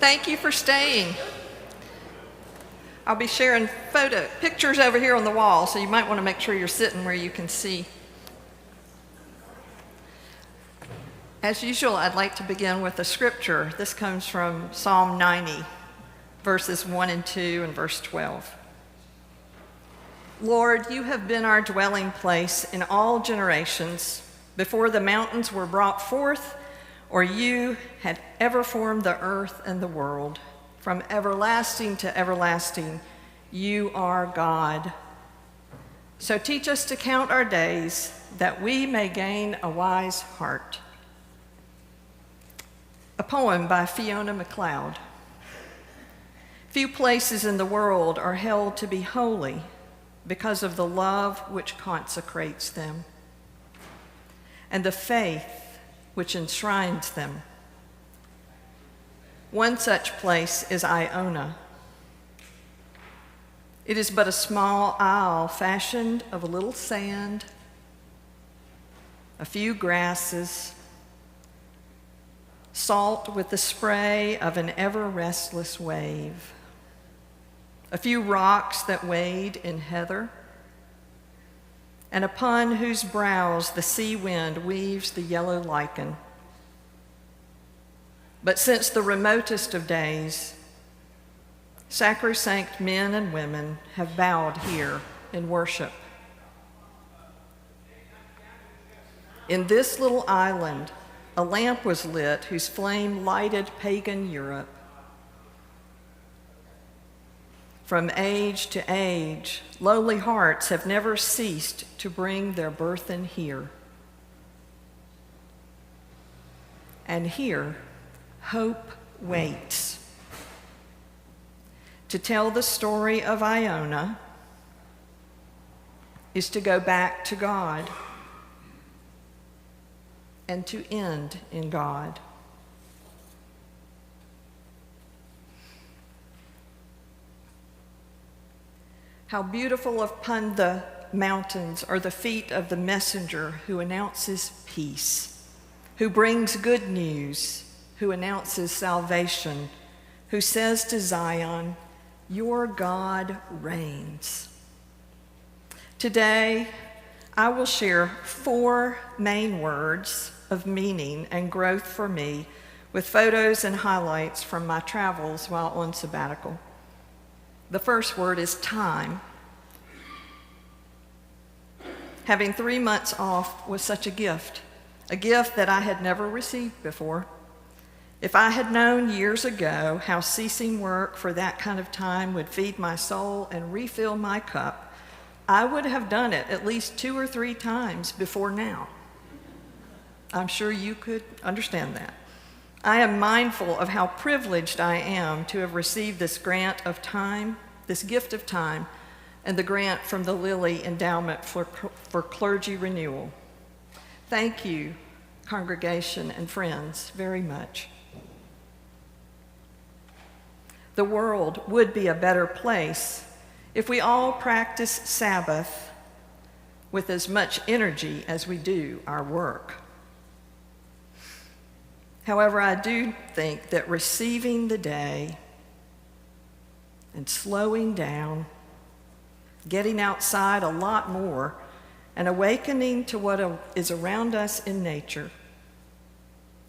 Thank you for staying. I'll be sharing pictures over here on the wall, so you might want to make sure you're sitting where you can see. As usual, I'd like to begin with a scripture. This comes from Psalm 90, verses 1 and 2 and verse 12. Lord, you have been our dwelling place in all generations, before the mountains were brought forth, or you had ever formed the earth and the world. From everlasting to everlasting, you are God. So teach us to count our days, that we may gain a wise heart. A poem by Fiona MacLeod. Few places in the world are held to be holy because of the love which consecrates them and the faith which enshrines them. One such place is Iona. It is but a small isle fashioned of a little sand, a few grasses, salt with the spray of an ever-restless wave, a few rocks that wade in heather, and upon whose brows the sea wind weaves the yellow lichen. But since the remotest of days, sacrosanct men and women have bowed here in worship. In this little island, a lamp was lit whose flame lighted pagan Europe. From age to age, lowly hearts have never ceased to bring their burthen here. And here, hope waits. To tell the story of Iona is to go back to God and to end in God. How beautiful upon the mountains are the feet of the messenger who announces peace, who brings good news, who announces salvation, who says to Zion, your God reigns. Today, I will share 4 main words of meaning and growth for me with photos and highlights from my travels while on sabbatical. The first word is time. Having 3 months off was such a gift that I had never received before. If I had known years ago how ceasing work for that kind of time would feed my soul and refill my cup, I would have done it at least 2 or 3 times before now. I'm sure you could understand that. I am mindful of how privileged I am to have received this grant of time, this gift of time, and the grant from the Lilly Endowment for Clergy Renewal. Thank you, congregation and friends, very much. The world would be a better place if we all practiced Sabbath with as much energy as we do our work. However, I do think that receiving the day and slowing down, getting outside a lot more, and awakening to what is around us in nature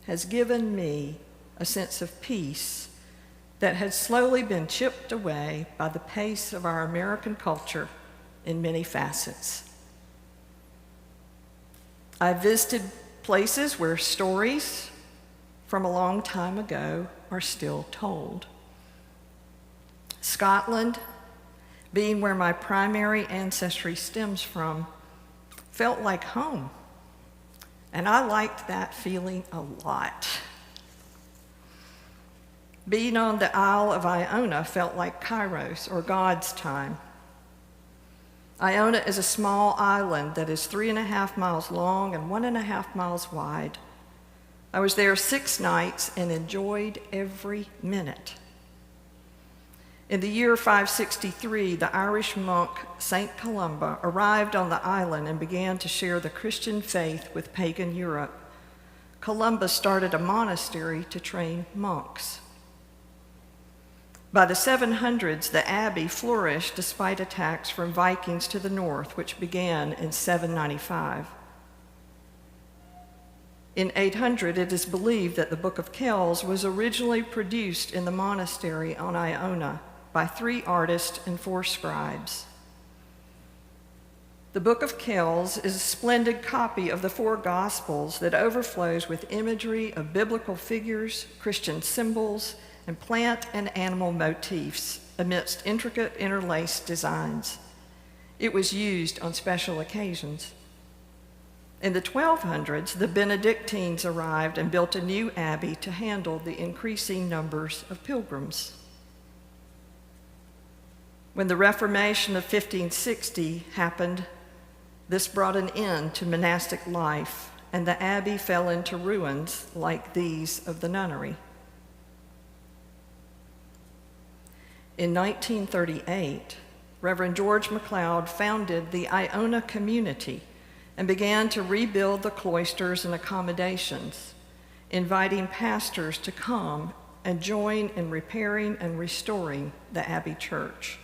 has given me a sense of peace that had slowly been chipped away by the pace of our American culture in many facets. I visited places where stories from a long time ago are still told. Scotland, being where my primary ancestry stems from, felt like home, and I liked that feeling a lot. Being on the Isle of Iona felt like Kairos, or God's time. Iona is a small island that is 3.5 miles long and 1.5 miles wide. I was there 6 nights and enjoyed every minute. In the year 563, the Irish monk St. Columba arrived on the island and began to share the Christian faith with pagan Europe. Columba started a monastery to train monks. By the 700s, the abbey flourished despite attacks from Vikings to the north, which began in 795. In 800, it is believed that the Book of Kells was originally produced in the monastery on Iona by 3 artists and 4 scribes. The Book of Kells is a splendid copy of the 4 Gospels that overflows with imagery of biblical figures, Christian symbols, and plant and animal motifs amidst intricate interlaced designs. It was used on special occasions. In the 1200s, the Benedictines arrived and built a new abbey to handle the increasing numbers of pilgrims. When the Reformation of 1560 happened, this brought an end to monastic life, and the abbey fell into ruins like these of the nunnery. In 1938, Reverend George MacLeod founded the Iona community and began to rebuild the cloisters and accommodations, inviting pastors to come and join in repairing and restoring the Abbey Church.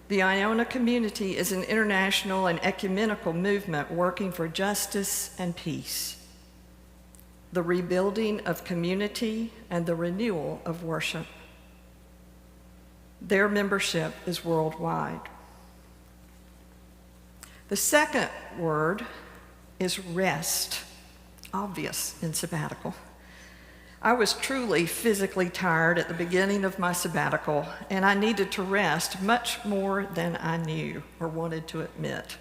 The Iona community is an international and ecumenical movement working for justice and peace, the rebuilding of community, and the renewal of worship. Their membership is worldwide. The second word is rest, obvious in sabbatical. I was truly physically tired at the beginning of my sabbatical, and I needed to rest much more than I knew or wanted to admit.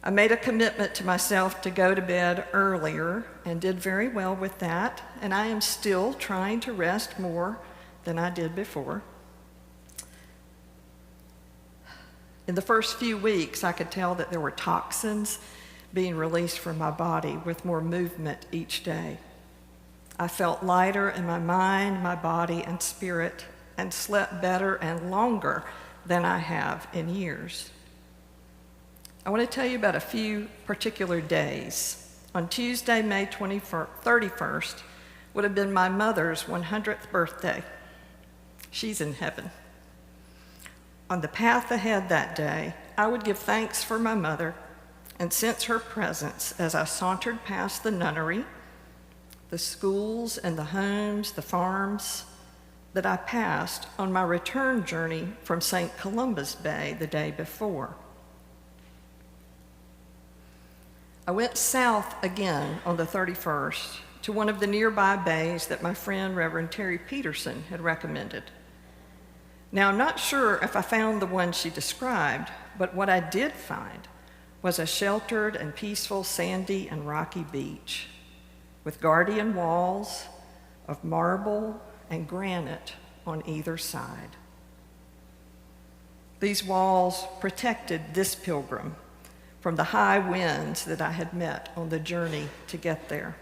I made a commitment to myself to go to bed earlier and did very well with that, and I am still trying to rest more than I did before. In the first few weeks, I could tell that there were toxins being released from my body with more movement each day. I felt lighter in my mind, my body, and spirit, and slept better and longer than I have in years. I want to tell you about a few particular days. On Tuesday, May 31st, would have been my mother's 100th birthday. She's in heaven. On the path ahead that day, I would give thanks for my mother and sense her presence as I sauntered past the nunnery, the schools and the homes, the farms that I passed on my return journey from St. Columba's Bay the day before. I went south again on the 31st to one of the nearby bays that my friend Reverend Terry Peterson had recommended. Now, I'm not sure if I found the one she described, but what I did find was a sheltered and peaceful sandy and rocky beach with guardian walls of marble and granite on either side. These walls protected this pilgrim from the high winds that I had met on the journey to get there.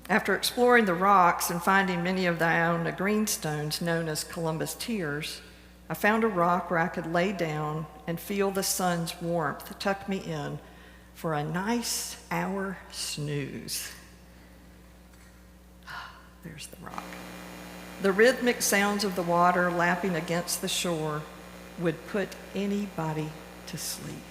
After exploring the rocks and finding many of the Iona greenstones known as Columbus Tears, I found a rock where I could lay down and feel the sun's warmth tuck me in for a nice hour snooze. There's the rock. The rhythmic sounds of the water lapping against the shore would put anybody to sleep.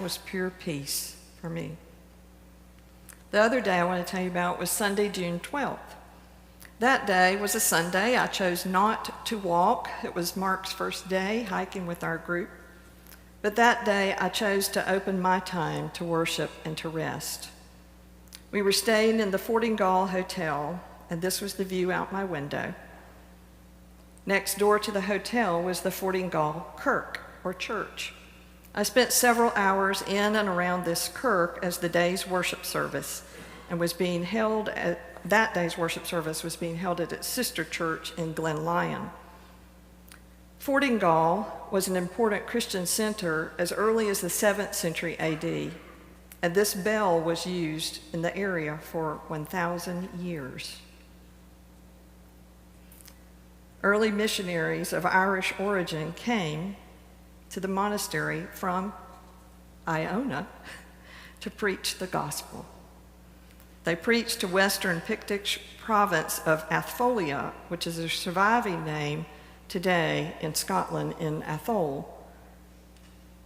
was pure peace for me. The other day I want to tell you about was Sunday, June 12th. That day was a Sunday. I chose not to walk. It was Mark's first day hiking with our group. But that day I chose to open my time to worship and to rest. We were staying in the Fortingall Hotel, and this was the view out my window. Next door to the hotel was the Fortingall Kirk, or church. I spent several hours in and around this kirk as the day's worship service that day's worship service was being held at its sister church in Glen Lyon. Fortingall was an important Christian center as early as the 7th century AD, and this bell was used in the area for 1,000 years. Early missionaries of Irish origin came to the monastery from Iona to preach the gospel. They preached to western Pictish province of Athfolia, which is a surviving name today in Scotland in Atholl.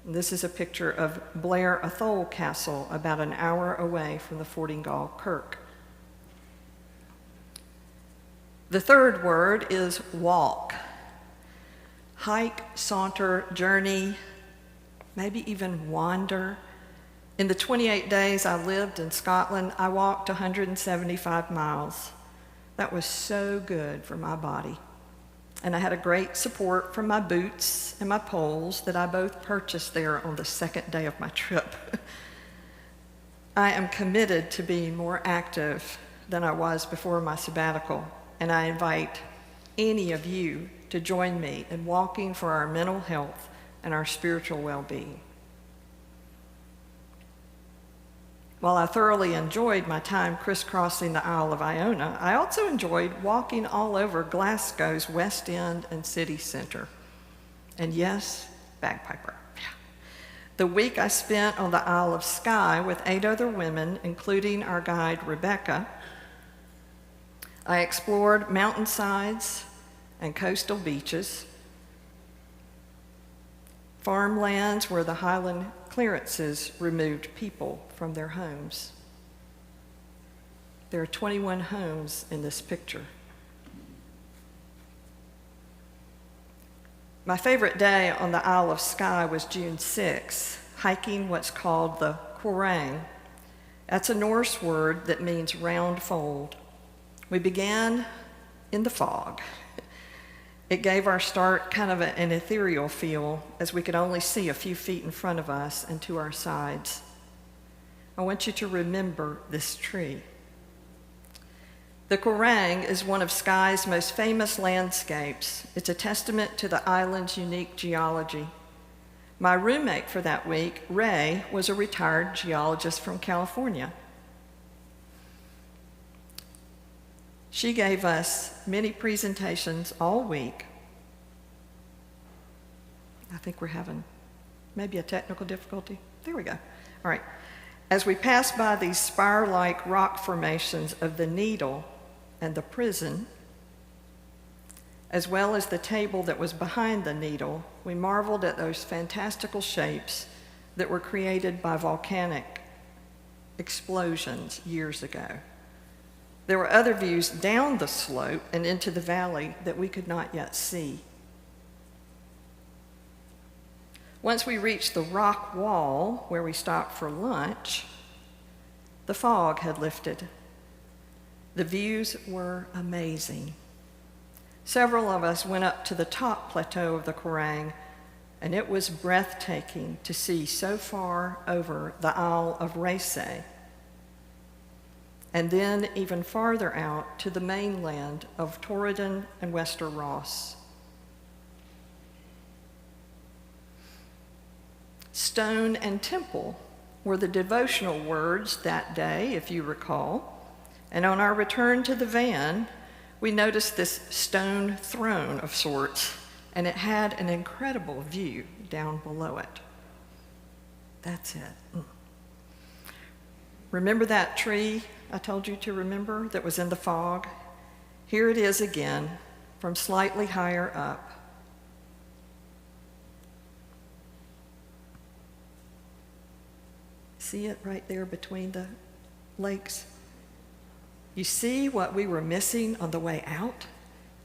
This is a picture of Blair Atholl Castle, about an hour away from the Fortingall Kirk. The third word is walk. Hike, saunter, journey, maybe even wander. In the 28 days I lived in Scotland, I walked 175 miles. That was so good for my body. And I had a great support from my boots and my poles that I both purchased there on the second day of my trip. I am committed to being more active than I was before my sabbatical, and I invite any of you to join me in walking for our mental health and our spiritual well-being. While I thoroughly enjoyed my time crisscrossing the Isle of Iona, I also enjoyed walking all over Glasgow's West End and city centre. And yes, bagpiper. Yeah. The week I spent on the Isle of Skye with 8 other women, including our guide Rebecca, I explored mountainsides and coastal beaches, farmlands where the Highland clearances removed people from their homes. There are 21 homes in this picture. My favorite day on the Isle of Skye was June 6, hiking what's called the Quorang. That's a Norse word that means round fold. We began in the fog. It gave our start kind of an ethereal feel, as we could only see a few feet in front of us and to our sides. I want you to remember this tree. The Quorang is one of Skye's most famous landscapes. It's a testament to the island's unique geology. My roommate for that week, Ray, was a retired geologist from California. She gave us many presentations all week. I think we're having maybe a technical difficulty. There we go. All right. As we passed by these spire-like rock formations of the Needle and the prison, as well as the table that was behind the Needle, we marveled at those fantastical shapes that were created by volcanic explosions years ago. There were other views down the slope and into the valley that we could not yet see. Once we reached the rock wall where we stopped for lunch, the fog had lifted. The views were amazing. Several of us went up to the top plateau of the Quorang, and it was breathtaking to see so far over the Isle of Race, and then even farther out to the mainland of Torridon and Wester Ross. Stone and temple were the devotional words that day, if you recall. And on our return to the van, we noticed this stone throne of sorts, and it had an incredible view down below it. That's it. Remember that tree I told you to remember that was in the fog? Here it is again, from slightly higher up. see it right there between the lakes? You see what we were missing on the way out?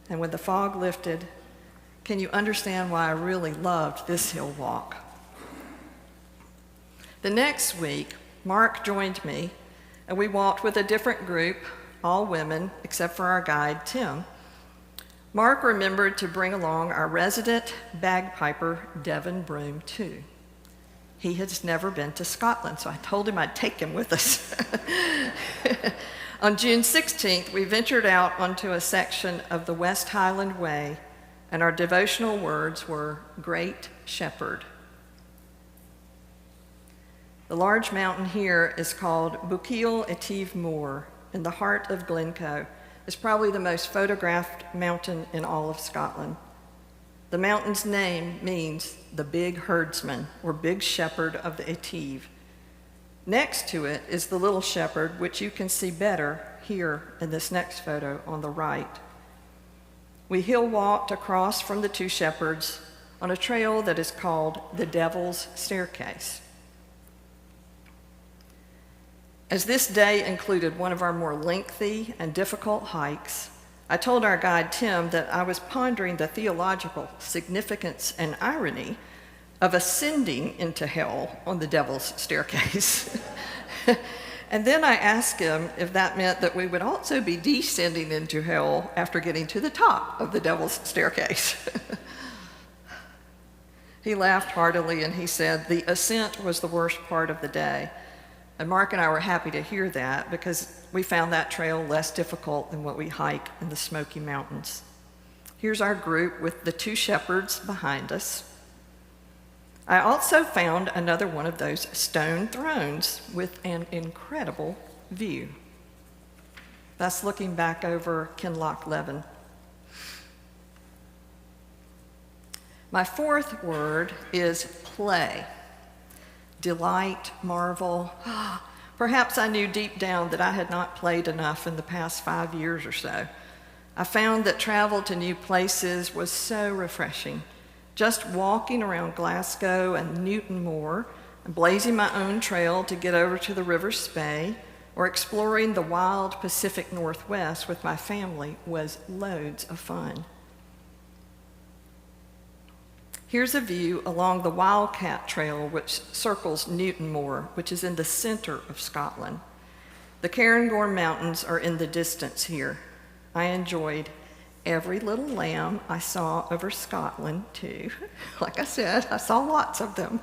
And when the fog lifted, can you understand why I really loved this hill walk? The next week, Mark joined me, and we walked with a different group, all women, except for our guide, Tim. Mark remembered to bring along our resident bagpiper, Devin Broom, too. He has never been to Scotland, so I told him I'd take him with us. On June 16th, we ventured out onto a section of the West Highland Way, and our devotional words were, Great Shepherd. The large mountain here is called Bucil Etive Moor, in the heart of Glencoe. It's probably the most photographed mountain in all of Scotland. The mountain's name means the big herdsman, or big shepherd of the Etive. Next to it is the little shepherd, which you can see better here in this next photo on the right. We hill walked across from the two shepherds on a trail that is called the Devil's Staircase. As this day included one of our more lengthy and difficult hikes, I told our guide Tim that I was pondering the theological significance and irony of ascending into hell on the Devil's Staircase. And then I asked him if that meant that we would also be descending into hell after getting to the top of the Devil's Staircase. He laughed heartily and he said the ascent was the worst part of the day. And Mark and I were happy to hear that because we found that trail less difficult than what we hike in the Smoky Mountains. Here's our group with the two shepherds behind us. I also found another one of those stone thrones with an incredible view. That's looking back over Kinloch Leven. My fourth word is play. Delight, marvel. Perhaps I knew deep down that I had not played enough in the past 5 years or so. I found that travel to new places was so refreshing. Just walking around Glasgow and Newton Moor, and blazing my own trail to get over to the River Spey, or exploring the wild Pacific Northwest with my family was loads of fun. Here's a view along the Wildcat Trail, which circles Newton Moor, which is in the center of Scotland. The Cairngorm Mountains are in the distance here. I enjoyed every little lamb I saw over Scotland, too. Like I said, I saw lots of them.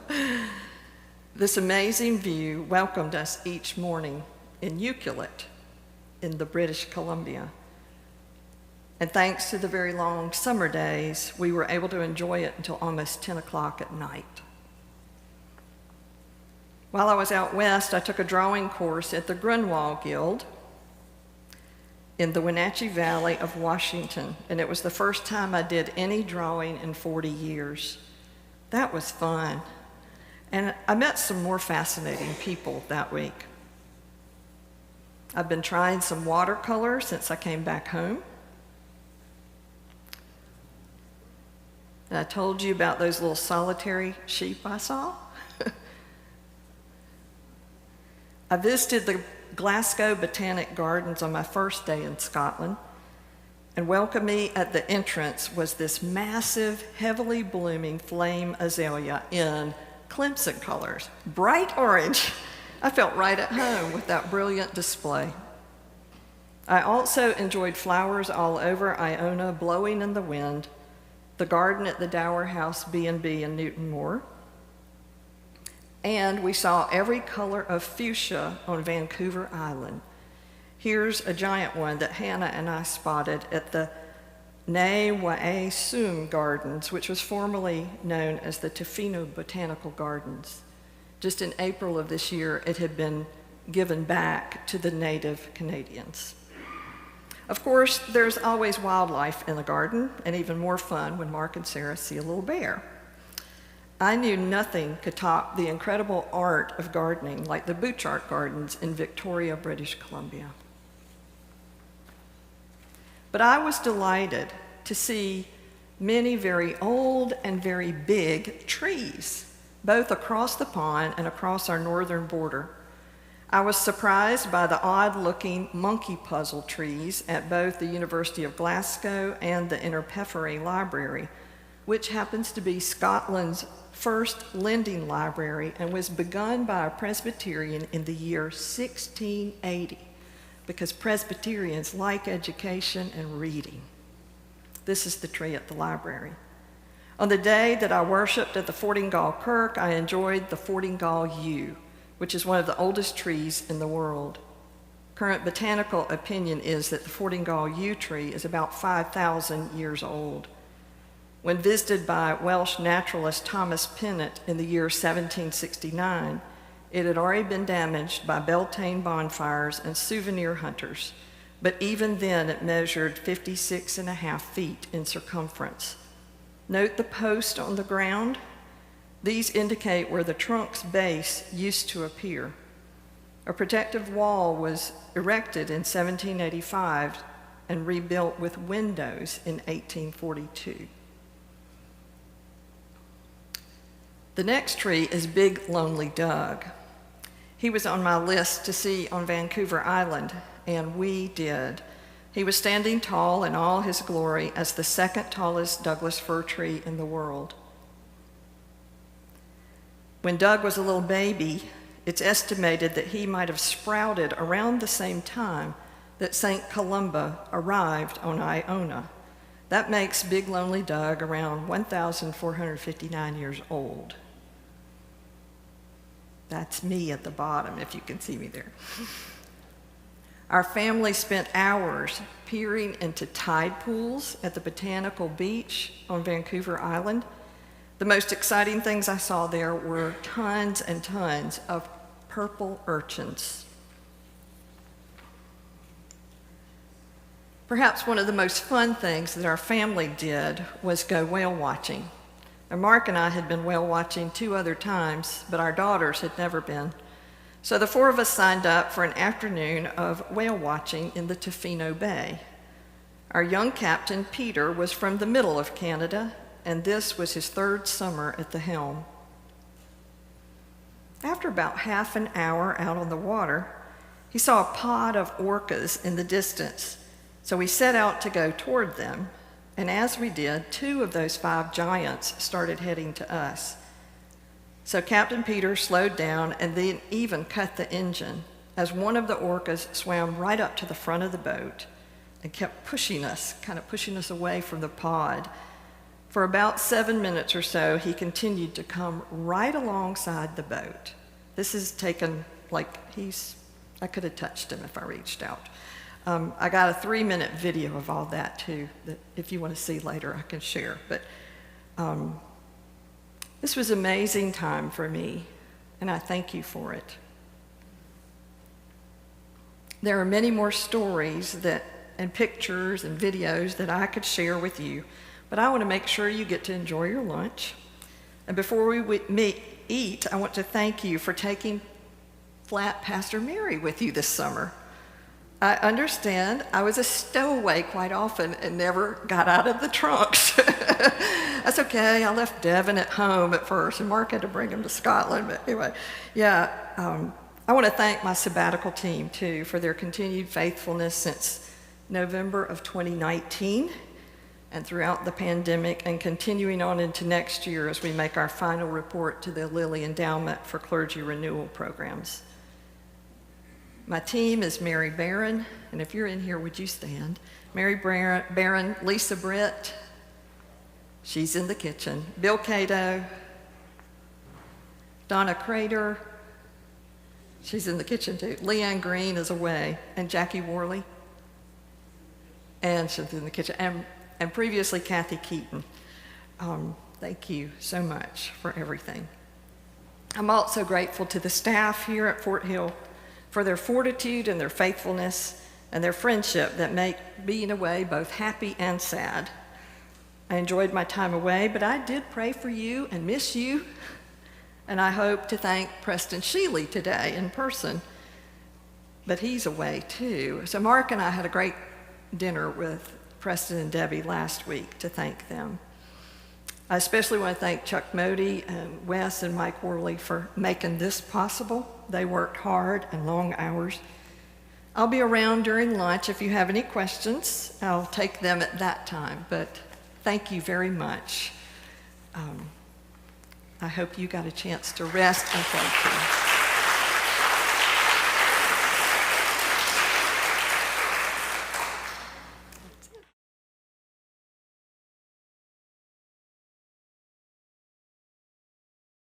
This amazing view welcomed us each morning in Ucluelet in the British Columbia. And thanks to the very long summer days, we were able to enjoy it until almost 10 o'clock at night. While I was out west, I took a drawing course at the Grunwald Guild in the Wenatchee Valley of Washington, and it was the first time I did any drawing in 40 years. That was fun. And I met some more fascinating people that week. I've been trying some watercolor since I came back home. And I told you about those little solitary sheep I saw. I visited the Glasgow Botanic Gardens on my first day in Scotland, and welcome me at the entrance was this massive, heavily blooming flame azalea in Clemson colors, bright orange. I felt right at home with that brilliant display. I also enjoyed flowers all over Iona blowing in the wind, the garden at the Dower House B&B in Newton Moor, and we saw every color of fuchsia on Vancouver Island. Here's a giant one that Hannah and I spotted at the Ne Wae Sum Gardens, which was formerly known as the Tofino Botanical Gardens. Just in April of this year, it had been given back to the native Canadians. Of course, there's always wildlife in the garden, and even more fun when Mark and Sarah see a little bear. I knew nothing could top the incredible art of gardening like the Butchart Gardens in Victoria, British Columbia. But I was delighted to see many very old and very big trees both across the pond and across our northern border. I was surprised by the odd-looking monkey puzzle trees at both the University of Glasgow and the Interpeffery Library, which happens to be Scotland's first lending library and was begun by a Presbyterian in the year 1680, because Presbyterians like education and reading. This is the tree at the library. On the day that I worshiped at the Fortingall Kirk, I enjoyed the Fortingall yew, which is one of the oldest trees in the world. Current botanical opinion is that the Fortingall yew tree is about 5,000 years old. When visited by Welsh naturalist Thomas Pennant in the year 1769, it had already been damaged by Beltane bonfires and souvenir hunters, but even then it measured 56.5 feet in circumference. Note the post on the ground. These indicate where the trunk's base used to appear. A protective wall was erected in 1785 and rebuilt with windows in 1842. The next tree is Big Lonely Doug. He was on my list to see on Vancouver Island, and we did. He was standing tall in all his glory as the second tallest Douglas fir tree in the world. When Doug was a little baby, it's estimated that he might have sprouted around the same time that St. Columba arrived on Iona. That makes Big Lonely Doug around 1,459 years old. That's me at the bottom, if you can see me there. Our family spent hours peering into tide pools at the Botanical Beach on Vancouver Island. The most exciting things I saw there were tons and tons of purple urchins. Perhaps one of the most fun things that our family did was go whale watching. Now, Mark and I had been whale watching 2 other times, but our daughters had never been. So the 4 of us signed up for an afternoon of whale watching in the Tofino Bay. Our young captain, Peter, was from the middle of Canada, and this was his 3rd summer at the helm. After about half an hour out on the water, he saw a pod of orcas in the distance, so we set out to go toward them, and as we did, 2 of those 5 giants started heading to us. So Captain Peter slowed down and then even cut the engine as one of the orcas swam right up to the front of the boat and kept pushing us, kind of pushing us away from the pod. For about 7 minutes or so, he continued to come right alongside the boat. This is taken like I could have touched him if I reached out. I got a 3-minute video of all that too, that if you want to see later, I can share. But this was an amazing time for me, and I thank you for it. There are many more stories and pictures and videos that I could share with you, but I want to make sure you get to enjoy your lunch. And before we eat, I want to thank you for taking Flat Pastor Mary with you this summer. I understand I was a stowaway quite often and never got out of the trunks. That's okay. I left Devin at home at first, and Mark had to bring him to Scotland. But anyway, yeah, I want to thank my sabbatical team, too, for their continued faithfulness since November of 2019 and throughout the pandemic, and continuing on into next year as we make our final report to the Lilly Endowment for Clergy Renewal Programs. My team is Mary Barron, and if you're in here, would you stand? Mary Barron, Lisa Britt, she's in the kitchen, Bill Cato, Donna Crater, she's in the kitchen too, Leanne Green is away, and Jackie Worley, and she's in the kitchen, and previously Kathy Keaton. Thank you so much for everything. I'm also grateful to the staff here at Fort Hill for their fortitude and their faithfulness and their friendship that make being away both happy and sad. I enjoyed my time away, but I did pray for you and miss you, and I hope to thank Preston Sheely today in person, but he's away too. So Mark and I had a great dinner with Preston and Debbie last week to thank them. I especially want to thank Chuck Modi, Wes, and Mike Worley for making this possible. They worked hard and long hours. I'll be around during lunch if you have any questions. I'll take them at that time, but thank you very much. I hope you got a chance to rest, and thank you.